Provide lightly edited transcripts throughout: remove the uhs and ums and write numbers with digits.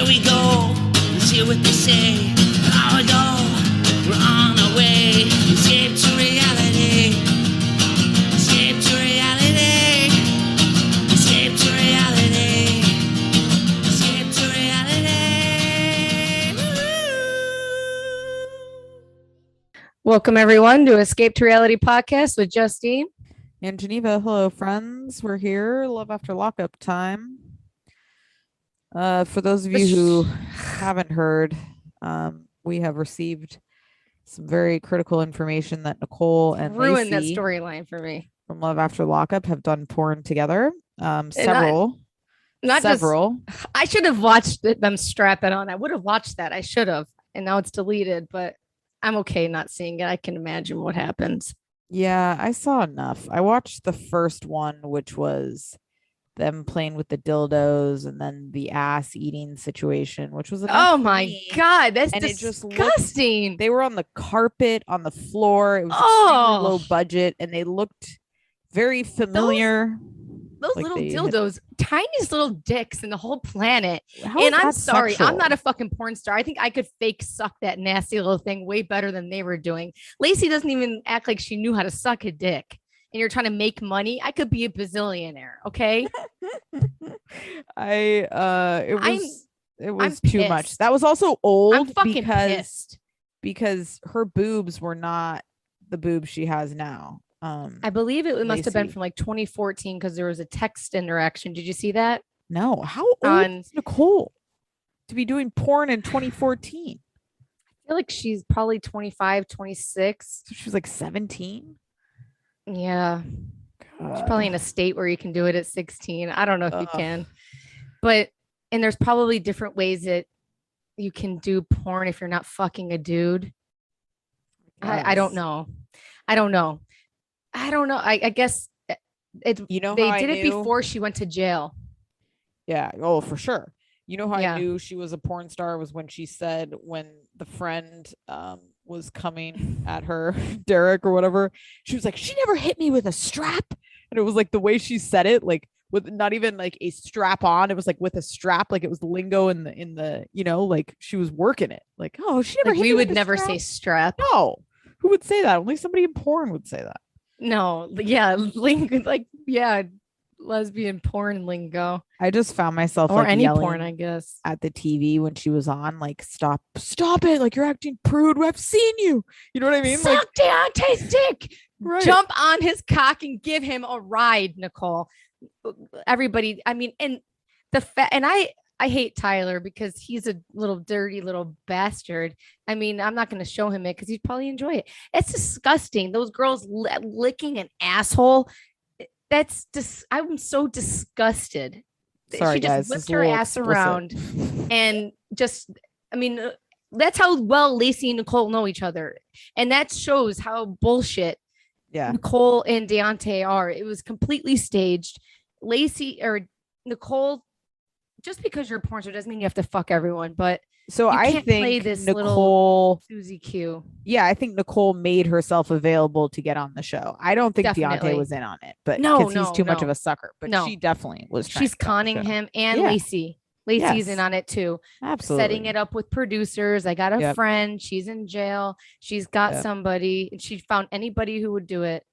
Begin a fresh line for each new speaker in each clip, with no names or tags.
Here we go. Let's hear what they say. Here we go. We're on our way. Escape to reality. Escape to reality. Escape to reality. Escape to reality. Woo!
Welcome everyone to Escape to Reality podcast with Justine
and Geneva. Hello, friends. We're here. Love after lockup time. For those of you who haven't heard, we have received some very critical information that Nicole and
ruined
Lacey
that storyline for me
from Love After Lockup have done porn together. Several.
I should have watched them strap it on. I would have watched that. I should have, and now it's deleted. But I'm okay not seeing it. I can imagine what happens.
Yeah, I saw enough. I watched the first one, which was them playing with the dildos and then the ass eating situation, which was
oh my god, that's
and
disgusting.
They were on the carpet on the floor. It was extremely low budget and they looked very familiar.
Those like little dildos, tiniest little dicks in the whole planet.
And
I'm sorry, sexual? I'm not a fucking porn star. I think I could fake suck that nasty little thing way better than they were doing. Lacey doesn't even act like she knew how to suck a dick. And you're trying to make money. I could be a bazillionaire. Okay.
It was too much. That was also old.
I'm fucking pissed
because her boobs were not the boobs she has now.
I believe it must have been from like 2014 because there was a text interaction. Did you see that?
No. How old is Nicole to be doing porn in 2014?
I feel like she's probably 25, 26.
So she was like 17.
Yeah. God. She's probably in a state where you can do it at 16. I don't know if you can. But, and there's probably different ways that you can do porn if you're not fucking a dude. Yes. I don't know. I guess they did it before she went to jail.
Yeah. Oh, for sure. You know how I knew she was a porn star was when she said when the friend was coming at her, Derek or whatever, she was like, she never hit me with a strap. And it was like the way she said it, like with not even like a strap on. It was like with a strap, like it was lingo in the you know, like she was working it. Like, oh, she never hit me.
We would never say strap.
No. Who would say that? Only somebody in porn would say that.
No, yeah, lesbian porn lingo.
I just found myself
or like any porn, I guess,
at the TV when she was on, like, stop it, like you're acting prude. I've seen you. You know what I mean?
Suck
like
Deontay's dick.
Right.
Jump on his cock and give him a ride, Nicole. Everybody, I mean, and I hate Tyler because he's a little dirty little bastard. I mean, I'm not going to show him it because he'd probably enjoy it. It's disgusting. Those girls licking an asshole. That's just, I'm so disgusted.
Sorry,
she just whipped her ass around and just, I mean, that's how well Lacey and Nicole know each other. And that shows how bullshit Nicole and Deontay are. It was completely staged. Lacey or Nicole, just because you're a porn star doesn't mean you have to fuck everyone, but
so I think Nicole,
Susie Q.
Yeah, I think Nicole made herself available to get on the show. I don't think Deontay was in on it, but because he's too much of a sucker. But she definitely was.
She's conning him and Lacey. Lacey's in on it too.
Absolutely.
Setting it up with producers. I got a friend. She's in jail. She's got somebody. And she found anybody who would do it.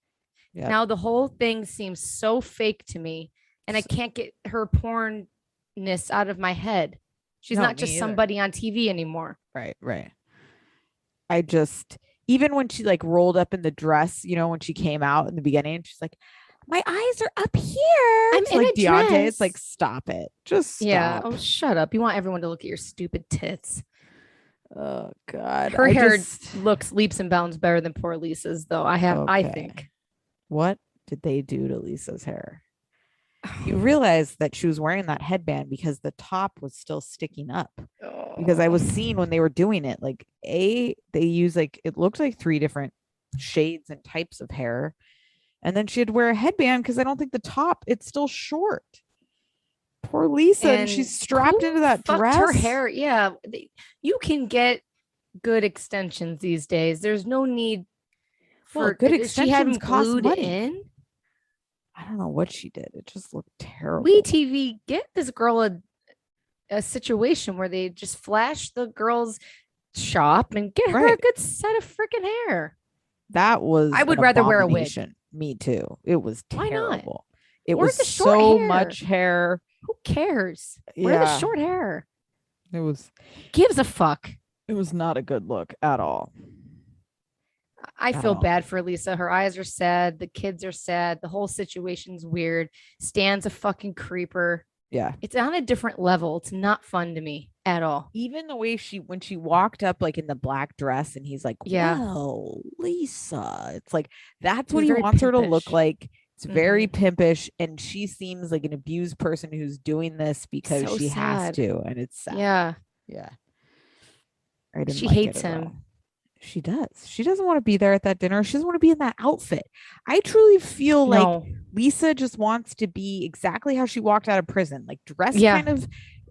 Yep. Now the whole thing seems so fake to me. And I can't get her pornness out of my head. She's not just somebody on TV anymore.
Right. I just, even when she like rolled up in the dress, you know, when she came out in the beginning, she's like, my eyes are up here.
I'm in
like
a
Deontay.
Dress.
It's like, stop it. Just stop.
Yeah. Oh, shut up. You want everyone to look at your stupid tits.
Oh God.
Her hair looks leaps and bounds better than poor Lisa's though. I think.
What did they do to Lisa's hair? You realize that she was wearing that headband because the top was still sticking up. Because I was seeing when they were doing it, like they use like, it looked like 3 different shades and types of hair. And then she had to wear a headband because I don't think the top, it's still short. Poor Lisa. And she's strapped into that dress.
Her hair. Yeah. You can get good extensions these days. There's no need for
good extensions cost money.
In.
I don't know what she did. It just looked terrible.
We TV, get this girl a situation where they just flash the girl's shop and get her a
Right.
good set of freaking hair.
That was
I would
an
rather wear a wig.
abomination. Me too. It was
Why not?
terrible. It
Or
was
the short
so
hair.
much hair.
Who cares? Wear the
Yeah.
short hair.
It was
Gives a fuck.
not a good look at all.
I
At
feel
all.
bad for Lisa. Her eyes are sad. The kids are sad. The whole situation's weird. Stan's a fucking creeper.
Yeah.
It's on a different level. It's not fun to me at all.
Even the way when she walked up like in the black dress and he's like,
Yeah.
"Whoa, Lisa." It's like that's what
He's
he
very
wants her to look
pimpish.
like. It's very pimpish, and she seems like an abused person who's doing this because
So
she has
sad.
to, and it's sad.
Yeah.
Yeah. I didn't
She
like it
hates
at
him.
all. She does. She doesn't want to be there at that dinner. She doesn't want to be in that outfit. I truly feel like
No.
Lisa just wants to be exactly how she walked out of prison, like dressed
Yeah.
kind of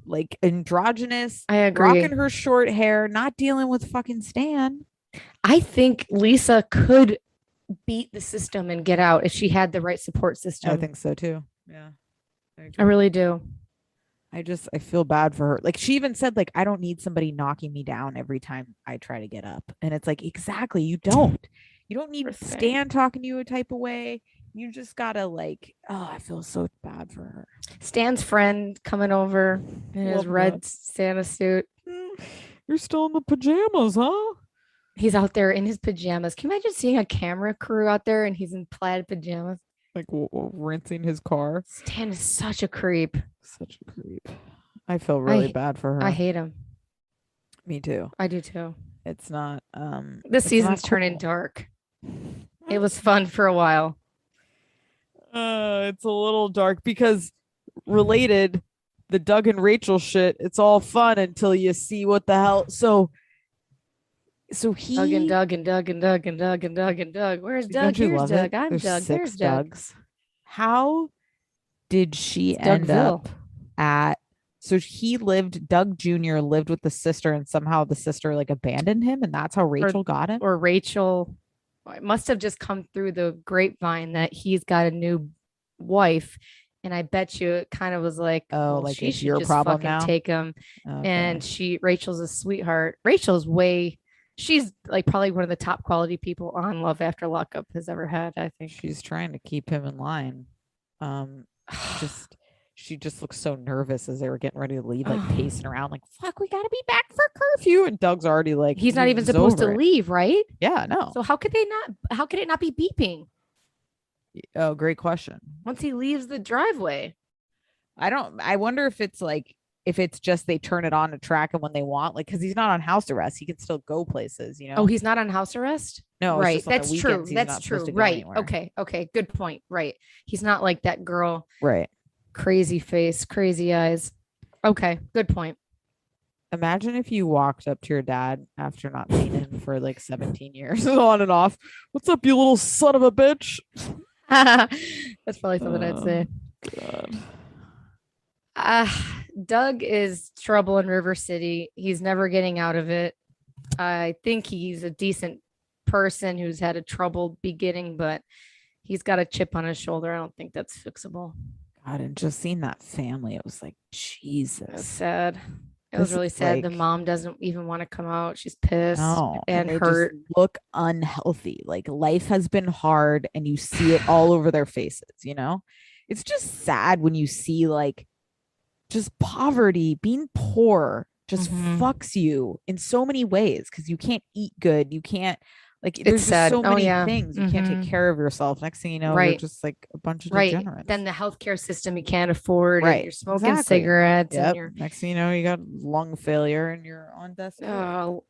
like androgynous,
I agree.
rocking her short hair, not dealing with fucking Stan.
I think Lisa could beat the system and get out if she had the right support system.
I think so too. Yeah.
I really do.
I feel bad for her. Like she even said, like, I don't need somebody knocking me down every time I try to get up. And it's like, exactly, you don't. You don't need Stan talking to you a type of way. You just gotta like, oh, I feel so bad for her.
Stan's friend coming over in his red Santa suit.
You're still in the pajamas, huh?
He's out there in his pajamas. Can you imagine seeing a camera crew out there and he's in plaid pajamas?
Like rinsing his car.
Stan is such a creep.
Such a creep. I feel really bad for her.
I hate him.
Me too.
I do too.
It's not
this season's turning dark. It was fun for a while.
It's a little dark because related, the Doug and Rachel shit, it's all fun until you see what the hell. So he
Doug and Doug and Doug and Doug and Doug and Doug and Doug. Where's Doug? Here's Doug. I'm Doug. There's Doug.
How did she end up at? So Doug Jr. lived with the sister, and somehow the sister like abandoned him, and that's how Rachel got him.
Or Rachel, it must have just come through the grapevine that he's got a new wife, and I bet you it kind of was like,
oh, like
she
it's
should
your
just
problem
fucking
now.
Take him,
okay.
And Rachel's a sweetheart. She's like probably one of the top quality people on Love After Lockup has ever had. I think
she's trying to keep him in line. She just looks so nervous as they were getting ready to leave, like pacing around, like, fuck, we gotta be back for curfew. And Doug's already like,
he's not even supposed to leave, right?
Yeah, no.
So how could it not be beeping?
Oh, great question.
Once he leaves the driveway.
I wonder if it's just they turn it on to track him when they want, like, because he's not on house arrest. He can still go places, you know?
Oh, he's not on house arrest?
No,
right. That's true. That's true. Right. Okay. Good point. Right. He's not like that girl.
Right.
Crazy face, crazy eyes. Okay. Good point.
Imagine if you walked up to your dad after not seeing him for like 17 years on and off. What's up, you little son of a bitch?
That's probably something I'd say.
God.
Doug is trouble in River City. He's never getting out of it. I think he's a decent person who's had a troubled beginning, but he's got a chip on his shoulder. I don't think that's fixable.
God, and just seeing that family, it was like, Jesus.
It was sad. It was really sad. The mom doesn't even want to come out. She's pissed and hurt.
Look unhealthy. Like life has been hard and you see it all over their faces, you know? It's just sad when you see like just poverty, being poor just fucks you in so many ways because you can't eat good. You can't there's just so many things. You can't take care of yourself. Next thing you know, you're just like a bunch of degenerates.
Then the healthcare system you can't afford.
Right.
You're smoking cigarettes.
Yep.
And
next thing you know, you got lung failure and you're on death.
Oh,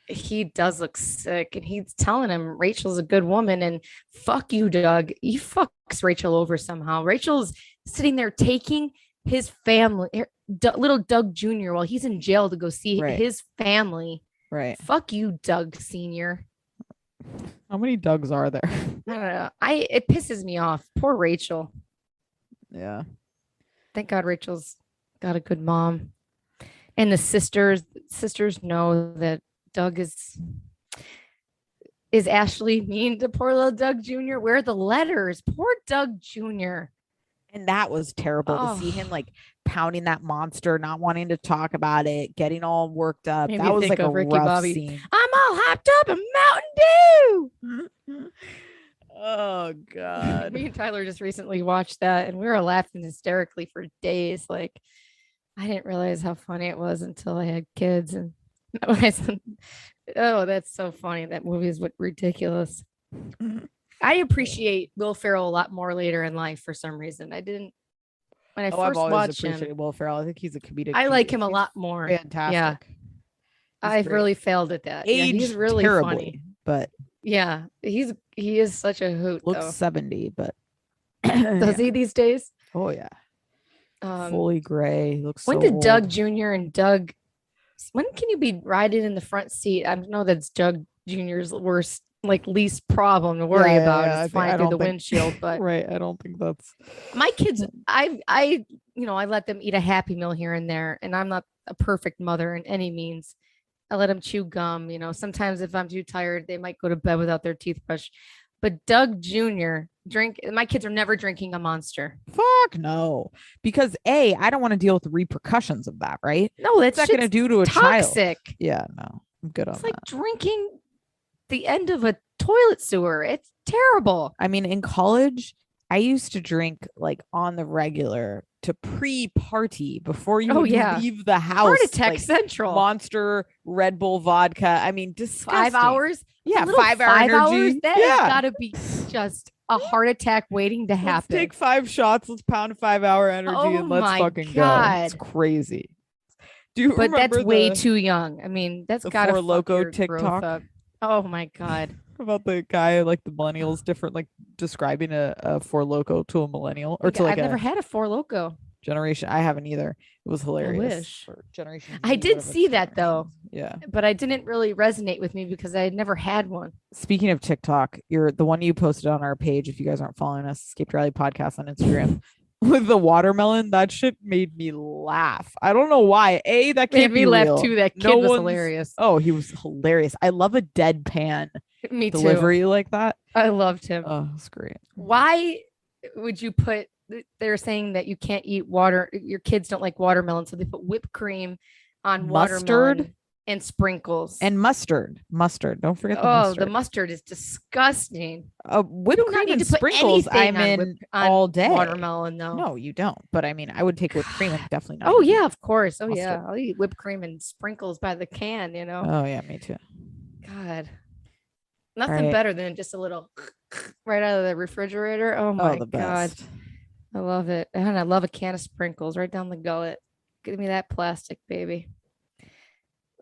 he does look sick, and he's telling him Rachel's a good woman, and fuck you, Doug. He fucks Rachel over somehow. Rachel's sitting there taking his family, little Doug Jr., while he's in jail to go see his family.
Right.
Fuck you, Doug Sr.
How many Dougs are there?
I don't know. It pisses me off. Poor Rachel.
Yeah.
Thank God Rachel's got a good mom. And the sisters know that Doug is Ashley mean to poor little Doug Jr.? Where are the letters? Poor Doug Jr.
And that was terrible to see him like pounding that monster, not wanting to talk about it, getting all worked up.
Made
That
me
was
think
like a
of Ricky
rough
Bobby.
scene.
I'm all hyped up in Mountain Dew.
Oh God.
Me and Tyler just recently watched that and we were laughing hysterically for days. Like, I didn't realize how funny it was until I had kids. And when I said, oh, that's so funny. That movie is ridiculous. I appreciate Will Ferrell a lot more later in life for some reason. I didn't when I
I've
first
always
watched
appreciated
him.
Will Ferrell. I think he's a comedic.
I like him a
he's
lot more.
fantastic.
Yeah,
He's
I've
great.
really failed at that. Yeah, he's
Aged
really
terribly,
funny.
but
Yeah, he is such a hoot.
looks
Though.
70, but
Does he these days?
Oh yeah.
Um,
Fully gray. Looks
when
so
did
old.
Doug Jr. and Doug? When can you be riding in the front seat? I know that's Doug Jr.'s worst, like least problem to worry about is flying through the windshield. But
right, I don't think that's
my kids. I let them eat a Happy Meal here and there, and I'm not a perfect mother in any means. I let them chew gum. Sometimes if I'm too tired, they might go to bed without their teeth brushed. But Doug Jr. My kids are never drinking a Monster.
fuck no. Because I don't want to deal with the repercussions of that, right?
No, that's
not gonna do to a
toxic.
child. Yeah, no. I'm good on
It's like
that.
drinking the end of a toilet sewer. It's terrible.
I mean, in college, I used to drink like on the regular to pre-party before you leave the house.
Heart attack
like,
central.
Monster, Red Bull vodka. I mean, disgusting.
5 hours?
Yeah, 5 hour energy.
Hours? That has got to be just a heart attack waiting to happen.
Let's take 5 shots. Let's pound 5 hour energy and let's fucking go. It's crazy.
But that's way too young. I mean, that's got to
Four Loko
TikTok. Up. Oh my God.
About the guy, like the millennials, different, like describing a Four Loko to a millennial or to like
I've never had a Four Loko.
Generation. I haven't either. It was hilarious.
I wish.
Generation.
I did see that though.
Yeah.
But I didn't really resonate with me because I had never had one.
Speaking of TikTok, the one you posted on our page. If you guys aren't following us, Escaped Rally Podcast on Instagram. With the watermelon, that shit made me laugh. I don't know why. That made me laugh
too. That kid was hilarious.
Oh, he was hilarious. I love a deadpan
delivery
like that.
I loved him.
Oh, it's great.
Why would you put? They're saying that you can't eat water. Your kids don't like watermelon, so they put whipped cream on watermelon and sprinkles
and mustard. Don't forget the mustard.
The mustard is disgusting.
Whipped cream and sprinkles. I'm in all day.
Watermelon, though.
No, you don't. But I mean, I would take whipped cream and definitely not.
Oh yeah, of course. Oh yeah, I'll eat whipped cream and sprinkles by the can.
Oh yeah, me too.
God, nothing better than just a little right out of the refrigerator. Oh my God, I love it, and I love a can of sprinkles right down the gullet. Give me that plastic, baby.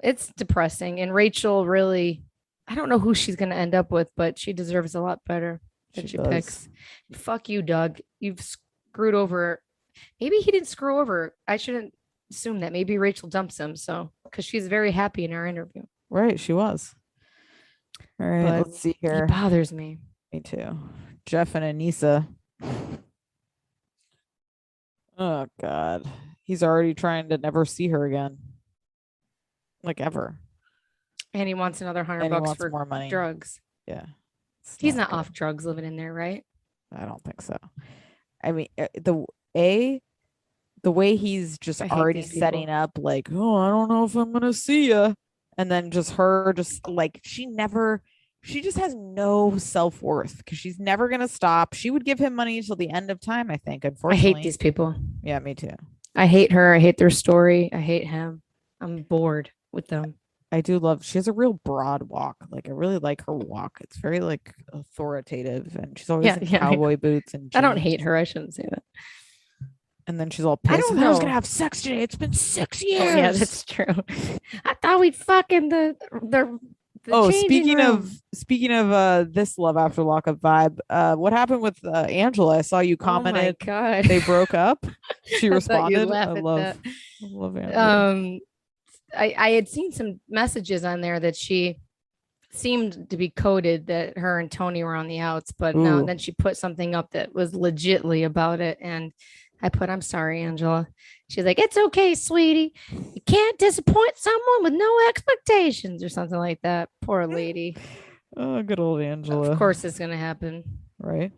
It's depressing. And Rachel really, I don't know who she's going to end up with, but she deserves a lot better than she picks. Fuck you, Doug. You've screwed over. Maybe he didn't screw over. I shouldn't assume that. Maybe Rachel dumps him. So, because she's very happy in our interview.
Right. She was. All right. But let's see here.
He bothers me.
Me too. Jeff and Anissa. Oh, God. He's already trying to never see her again. Like ever.
And he wants another $100 for
more money.
Drugs.
Yeah.
He's not off drugs living in there, right?
I don't think so. I mean, the way he's just already setting up like, oh, I don't know if I'm going to see you. And then just like, she just has no self-worth because she's never going to stop. She would give him money until the end of time, I think, unfortunately.
I hate these people.
Yeah, me too.
I hate her. I hate their story. I hate him. I'm bored with them.
I do love, she has a real broad walk. Like, I really like her walk. It's very like authoritative, and she's always in cowboy boots and jeans.
I don't hate her. I shouldn't say that.
And then she's all pissed. I was gonna have sex today. It's been 6 years.
Oh, yeah, that's true. I thought we'd fuck in the
speaking
room.
of this Love After Lockup vibe, what happened with Angela? I saw you commented.
Oh my God.
They broke up. She responded.
I
love Angela.
I had seen some messages on there that she seemed to be coded that her and Tony were on the outs, but no, and then she put something up that was legitly about it. And I put, I'm sorry, Angela. She's like, it's okay, sweetie. You can't disappoint someone with no expectations or something like that. Poor lady.
Oh, good old Angela.
Of course it's going to happen.
Right.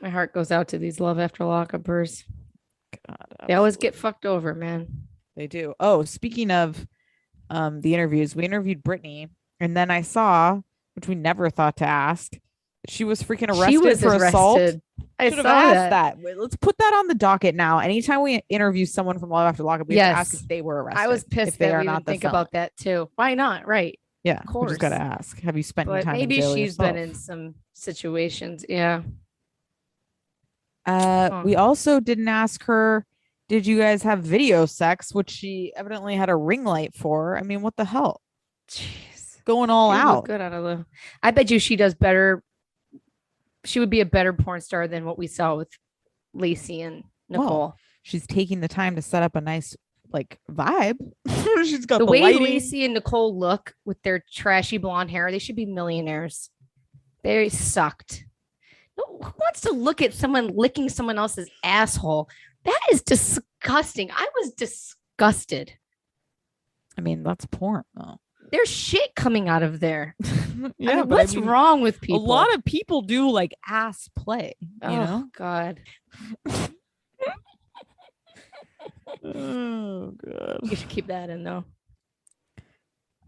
My heart goes out to these Love After Lockupers.
God,
They always get
absolutely.
fucked over, man.
They do. Oh, speaking of the interviews, we interviewed Brittany, and then I saw, which we never thought to ask, she was freaking
She
arrested
was
for assault.
arrested. I
Should have
saw
asked
that.
that. Wait, let's put that on the docket now. Anytime we interview someone from Love After Lockup, we have to ask
Yes.
if they were arrested.
I was
if
pissed
they
that
are
we
not
didn't
the
think
felon.
about that too. Why not? Right.
Yeah,
Of
we just got to
course.
ask. Have you spent any
But
time in
maybe
jail
she's been
yourself?
in some situations. Yeah.
We also didn't ask her, did you guys have video sex, which she evidently had a ring light for. I mean, what the hell?
Jeez.
Going all
She would look
out.
good out of the. I bet you she does better. She would be a better porn star than what we saw with Lacey and Nicole.
Well, she's taking the time to set up a nice like vibe. She's got
The
the
way
lighting.
Lacey and Nicole look with their trashy blonde hair, they should be millionaires. They sucked. Who wants to look at someone licking someone else's asshole? That is disgusting. I was disgusted.
I mean, that's porn though.
There's shit coming out of there.
Yeah,
I mean,
but
what's
I mean,
wrong with people?
a lot of people do like ass play, you
oh,
know?
God.
Oh god.
You should keep that in though.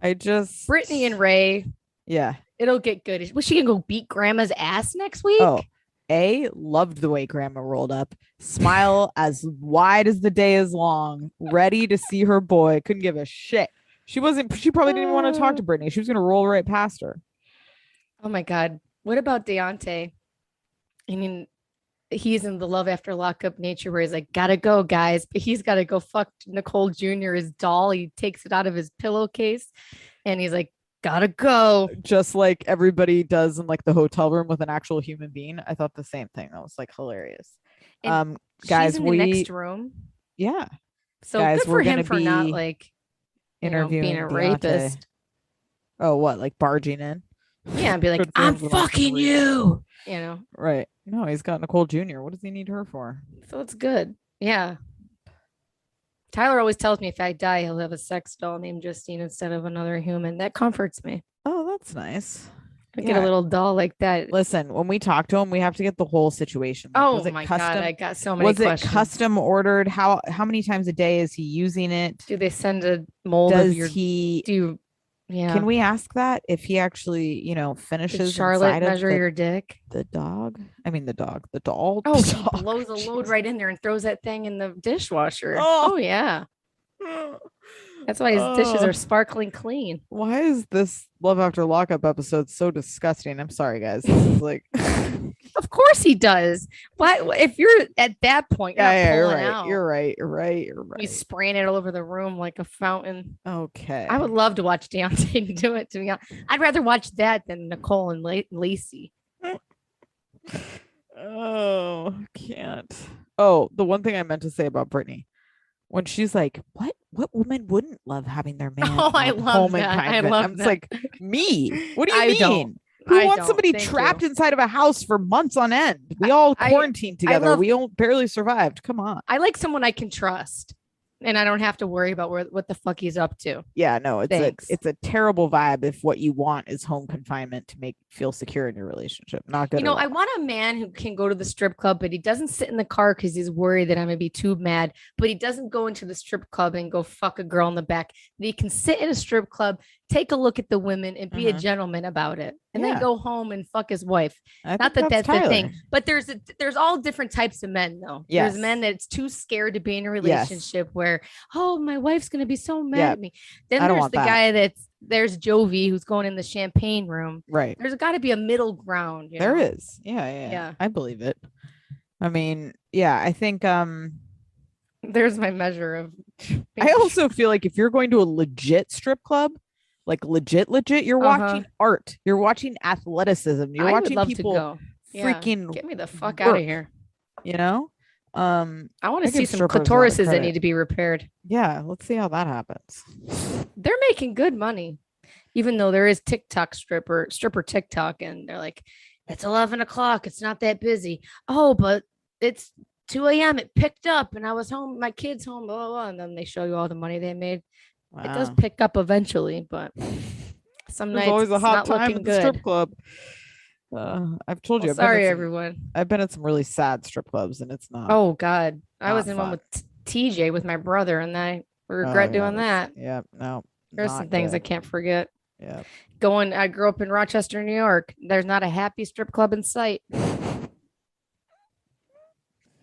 I just
Brittany and Ray,
yeah.
it'll get good. Was she gonna go beat grandma's ass next week?
Oh, loved the way grandma rolled up, smile as wide as the day is long, ready to see her boy. Couldn't give a shit. She probably didn't even want to talk to Brittany. She was gonna roll right past her.
Oh my God. What about Deontay? I mean, he's in the Love After Lockup nature where he's like, gotta go, guys. But he's gotta go fuck Nicole Jr., his doll. He takes it out of his pillowcase and he's like, gotta go.
Just like everybody does in like the hotel room with an actual human being. I thought the same thing. That was like hilarious.
And
Guys,
she's in the next room.
Yeah.
So
Guys,
good
we're
for him
gonna
for not
be
like
interviewing
being a
Deontay.
rapist.
Oh, what? Like barging in?
Yeah, and be like,
Good for
I'm
him for not
fucking
being a
you. You know.
Right. No, he's got Nicole Jr. What does he need her for?
So it's good. Yeah. Tyler always tells me if I die, he'll have a sex doll named Justine instead of another human. That comforts me.
Oh, that's nice.
I get a little doll like that.
Listen, when we talk to him, we have to get the whole situation. Like,
Oh my God, I got so many questions.
Was it custom ordered? How many times a day is he using it?
Do they send a mold
Does
of your?
he?
Do you? Yeah.
Can we ask that if he actually, finishes
Did Charlotte
inside
measure
of
your dick?
the dog? I mean, the doll.
Oh,
The
he
dog.
blows a load
Jeez.
right in there and throws that thing in the dishwasher.
Oh.
Oh yeah. That's why his dishes are sparkling clean.
Why is this Love After Lockup episode so disgusting? I'm sorry, guys. This is like.
Of course he does. Why? If you're at that point, you're not
You're
pulling
right.
out.
You're right.
He's spraying it all over the room like a fountain.
Okay.
I would love to watch Deontay do it. To be honest, I'd rather watch that than Nicole and Lacey.
Oh, can't. Oh, the one thing I meant to say about Brittany, when she's like, "What woman wouldn't love having their man
Oh, I
home
love
and
that. I
kind of-"
love
I'm just
that.
like, me? What do you
I
mean?
don't.
Who
I
wants
don't.
somebody
Thank
trapped
you.
inside of a house for months on end? We all quarantined together.
love-
We all barely survived. Come on.
I like someone I can trust, and I don't have to worry about what the fuck he's up to.
Yeah, no,
Thanks.
it's a terrible vibe if what you want is home confinement to make you feel secure in your relationship. Not good.
You know,
at all.
I want a man who can go to the strip club, but he doesn't sit in the car because he's worried that I'm gonna be too mad. But he doesn't go into the strip club and go fuck a girl in the back. That he can sit in a strip club, take a look at the women, and be a gentleman about it, and then go home and fuck his wife. Not that that's the thing, but there's all different types of men though.
Yes.
There's men that's too scared to be in a relationship where, oh, my wife's gonna be so mad at me. Then
I don't
there's
want
the
that.
guy there's Jovi who's going in the champagne room.
Right.
There's got to be a middle ground. You
There
know?
is. Yeah.
Yeah.
I believe it. I mean, yeah, I think
There's my measure of.
I also feel like if you're going to a legit strip club, like legit, you're watching art. You're watching athleticism. You're
I would
watching
love
people
to go.
freaking
Get me the fuck out of here.
You know?
I want to
I
see
give
some
strippers a lot of
clitorises that
credit.
need to be repaired.
Yeah, let's see how that happens.
They're making good money, even though there is TikTok stripper TikTok, and they're like, it's 11 o'clock. It's not that busy. Oh, but it's 2 a.m. It picked up, and I was home. My kid's home. Blah, blah, blah. And then they show you all the money they made.
Wow.
It does pick up eventually, but some
There's
nights
always a
it's
hot
not
time
looking
at the
good.
strip club. I've told you.
Well, sorry, everyone.
I've been at some really sad strip clubs, and it's not.
Oh God, I was in one with TJ with my brother, and I regret doing that.
Yep. No.
There's some things I can't forget.
Yeah.
I grew up in Rochester, New York. There's not a happy strip club in sight.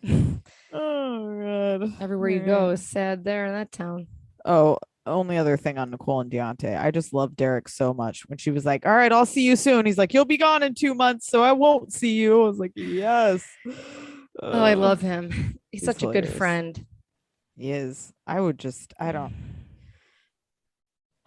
Oh god.
Everywhere you go is sad there in that town.
Oh, only other thing on Nicole and Deontay. I just love Derek so much when she was like, all right, I'll see you soon. He's like, you'll be gone in 2 months, so I won't see you. I was like, yes.
Oh, I love him. He's such a good friend.
He is. I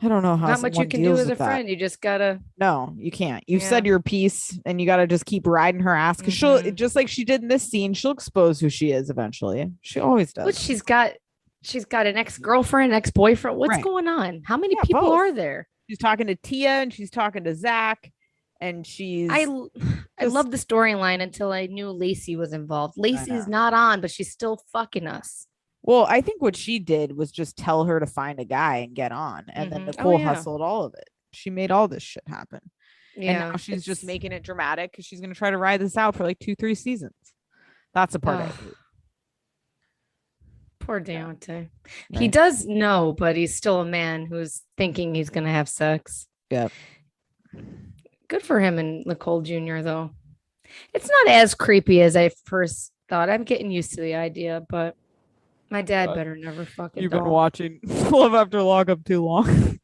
don't know how
not much you can do as a friend. You just gotta.
No, you can't. You've said your piece, and you gotta just keep riding her ass because she'll, just like she did in this scene, she'll expose who she is eventually. She always does.
But she's got an ex-girlfriend, ex-boyfriend. What's going on? How many people are there? She's
talking to Tia and she's talking to Zach, and I
love the storyline until I knew Lacey was involved. Lacey's not on, but she's still fucking us.
Well, I think what she did was just tell her to find a guy and get on. And then Nicole hustled all of it. She made all this shit happen. Yeah, and now she's just making it dramatic because she's going to try to ride this out for like 2-3 seasons. That's a part of it.
Poor Deontay. Right. He does know, but he's still a man who's thinking he's going to have sex.
Yep.
Good for him and Nicole Jr., though. It's not as creepy as I first thought. I'm getting used to the idea, but my dad better never fucking.
You've been watching Love After Lockup too long.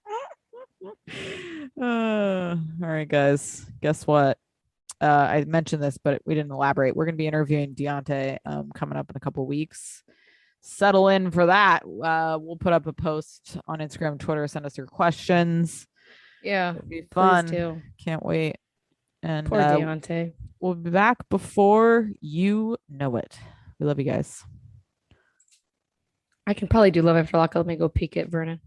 All right, guys. Guess what? I mentioned this, but we didn't elaborate. We're going to be interviewing Deontay coming up in a couple weeks. Settle in for that. We'll put up a post on Instagram and Twitter. Send us your questions.
Yeah,
it'll be fun. Too. Can't wait. And
poor Deontay.
We'll be back before you know it. We love you guys.
I can probably do Love After Lockup. Let me go peek at Vernon.